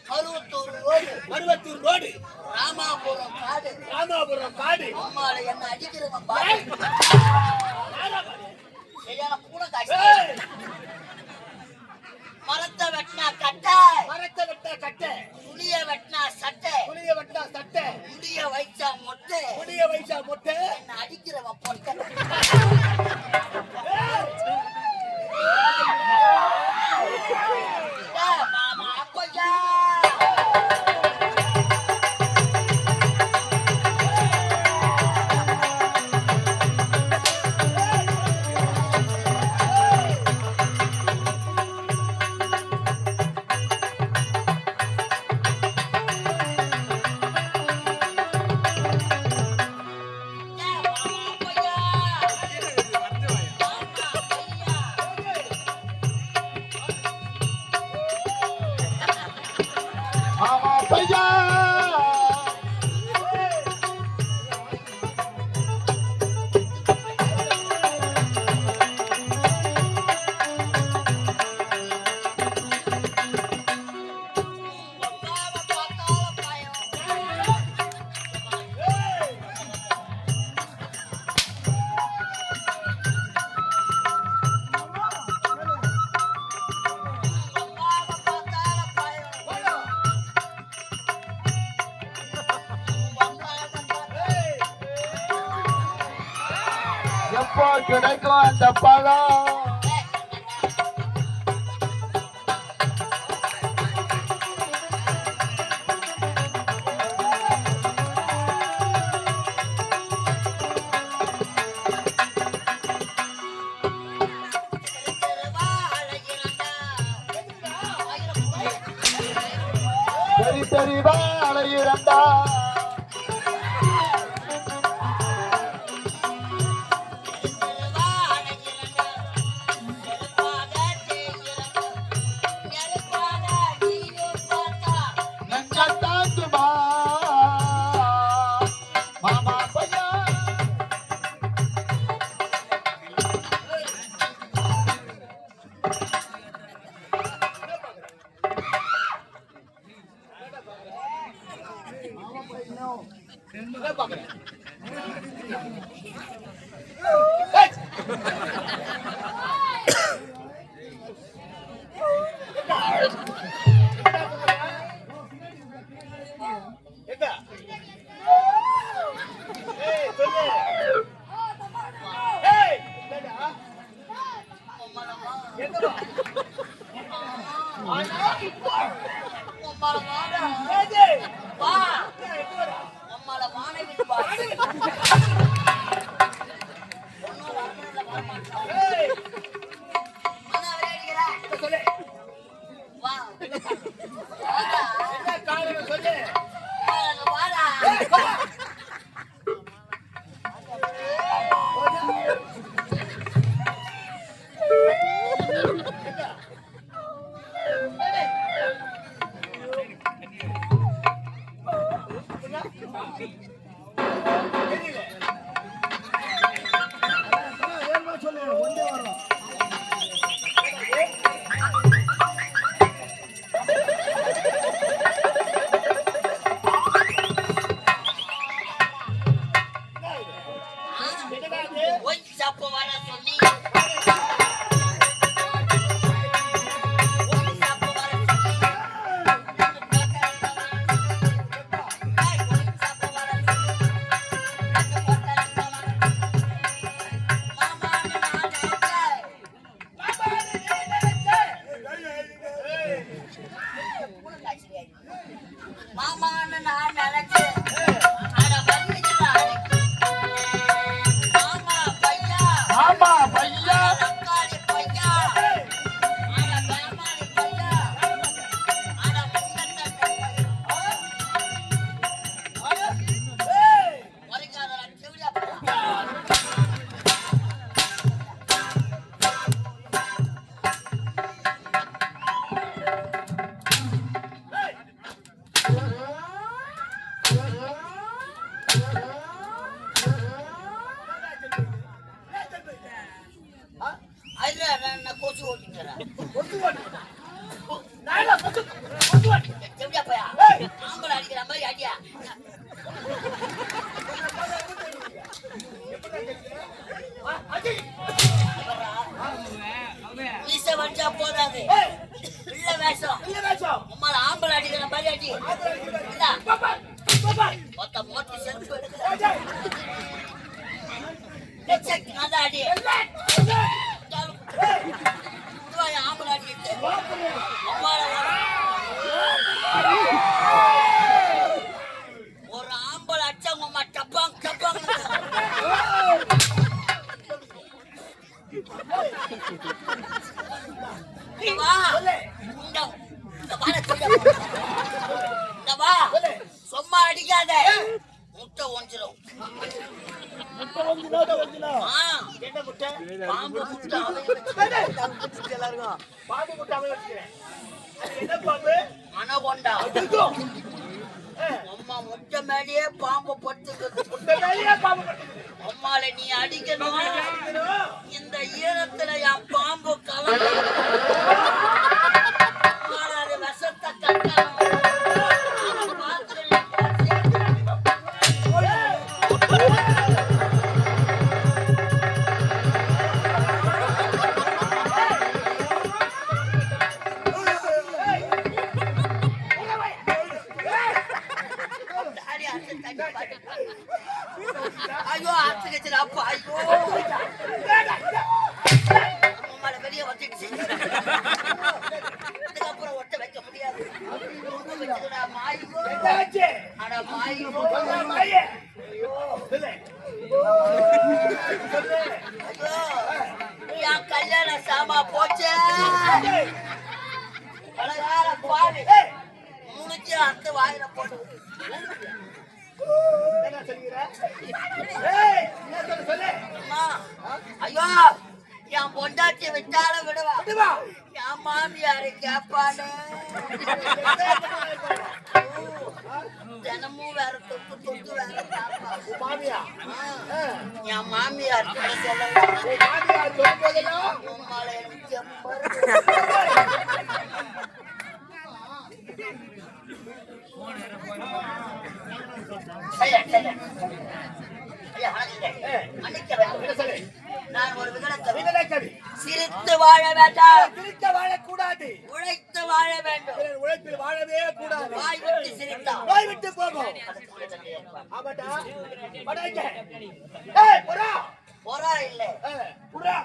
Maruvathur road Ramapuram காடு அம்மாவை என்ன அடிக்கிறவன் பாரு பூனை காட்சி மரத்தை வெட்டினா கட்டை புளிய வெட்டினா சட்டை முடிய வைச்சா மொட்டை என்ன அடிக்கிறவன் பொட்டை மாமா அப்பையா எப்போ கிடைக்கும் அந்த பழம் சரி வாழை இரண்டா எப்படியா போயா ஆம்பளை அடிக்கிற மாதிரி அடியா மீச வச்சா போதாது இல்ல வேஷம் உம்மால ஆம்பளை அடிக்கிற மாதிரி அடி மொத்த மோட்டி செருப்பு எடுக்கிற அடி ஆம்பளை அடிக்கிட்டு ஒரு ஆம்பளை அடிச்சா உங்க அம்மா டப்பாங் டப்பாங் சும்மா அடிக்காத முட்டை ஒஞ்சிரும் பாம்பு முட்டை அனகொண்டா அம்மா முட்டை மேலேயே பாம்பு படுத்துக்கிறது அம்மால நீ அடிக்கணும் இந்த ஈரத்துல என் பாம்பு கலந்து விஷத்தை கட்டணும் ஐயோ ஆத்துக்கு அப்பா ஐயோ அம்மால வெளியே வந்துடுச்சு இதுக்கப்புறம் ஒட்ட வைக்க முடியாது என் கல்யாண சாமா போச்சு பலகார பாவி முழுச்சு அத்து வாயில போட்டு ஐயோ என் பொண்டாட்டி விட்டால விடுவா என் மாமியாரு கேப்பானு தினமும் வேற தொட்டு தொட்டு வேற மாமியா என் மாமியார் நான் ஒரு விகடக்கவி சிரித்து வாழ வேண்டாம் சிரித்து வாழக்கூடாது உழைத்து வாழ வேண்டும் உழைப்பில் வாழவே கூடாது வாய் விட்டு சிரித்தா வாய் விட்டு போகும் பொறா இல்ல புறா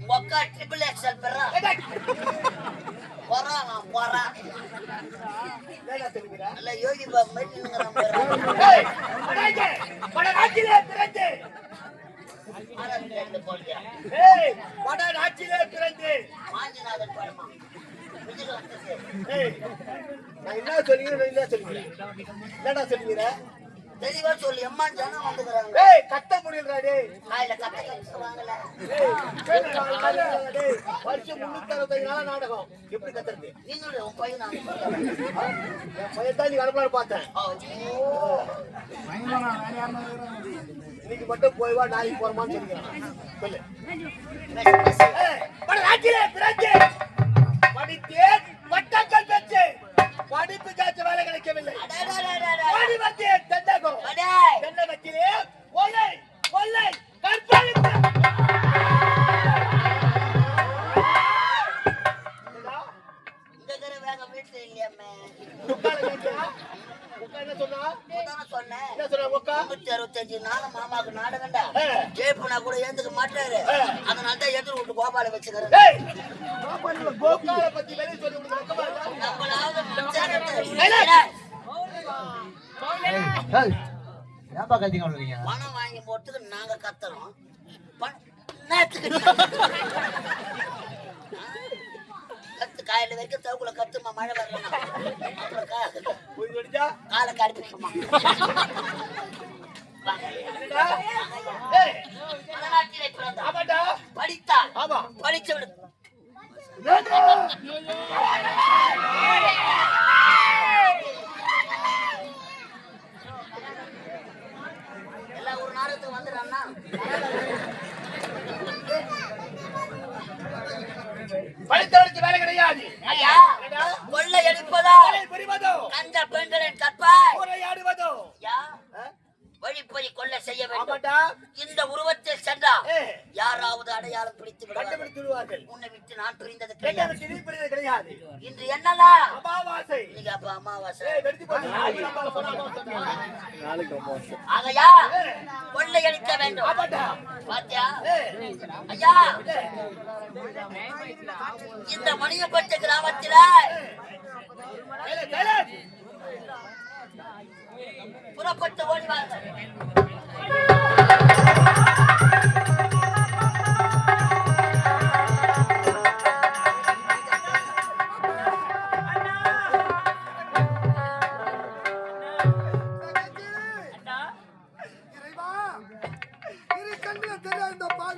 ஒக்கா ட்ரிபிள் எக்ஸல் பெறா பொறா பொறா இல்ல யோகி பாபு வடநாட்டிலே பிறந்து மாஞ்சநாதன் படமா என்ன சொல்லுங்க தெளிவா சொல்லி அம்மா ஜனம் வந்துக்கிறாங்க கத்த முடியல வருஷம் 365 நாள் நாடகம் எப்படி கத்துறது நீங்க உன் பையன் தான் நீ வரப்பலான்னு பார்த்தேன் இன்னைக்கு மட்டும் போய் வா நாளைக்கு போறமான்னு சொல்லிக்கிறேன் படித்தேன் பட்டங்கள் பெற்று படிப்பு காற்று வேலை கிடைக்கவில்லை தென்னகத்திலே கொள்ளை கொள்ளை கற்பழிப்பு வீட்டுல இல்லையாமே மாமாக்கு நாடகண்டா ஜெயப்புனா கூட ஏந்துக்க மாட்டாரு அதனால தான் எதிர் விட்டு கோபால வச்சுக்கிறேன் பணம் வாங்கி போட்டுக்கு நாங்க கத்துறோம் கத்து காயில வரைக்கும் தவுக்குள்ள கத்துமா மழை வரணும் காலை கடுப்பிக்குமா படித்தா படிச்சு விடு எல்லாம் ஒரு நாடகத்துக்கு வந்துடுறான்னா படித்தவனுக்கு வேலை கிடையாது கொள்ளை எடுப்பதா இந்த பெண்களின் கற்பாய் உரையாடுவதோ யா வழிப்பறி கொள்ள செய்ய வேண்டும். ஆமாண்டா. இந்த உருவத்தில் சென்றா ஏ, யாராவது அடையாளம் பிடித்து கண்டுபிடித்து விடுவார்கள். உன்னை விட்டு நான் பிரிந்தது என்னை கிடையாது. விட்டு நீ பிரிந்தது கிடையாது. இன்று என்னலாம் அமாவாசை. நீங்க அப்ப அமாவாசை ஏய், வெடித்து போச்சு. ஆகையா கொள்ளையடிக்க வேண்டும். ஆமாண்டா. பாத்தியா ஏய், ஐயா இந்த மணியப்பட்டு கிராமத்தில ஏலே, சைலன்ட். புறப்பட்டு ஓடி வாங்க.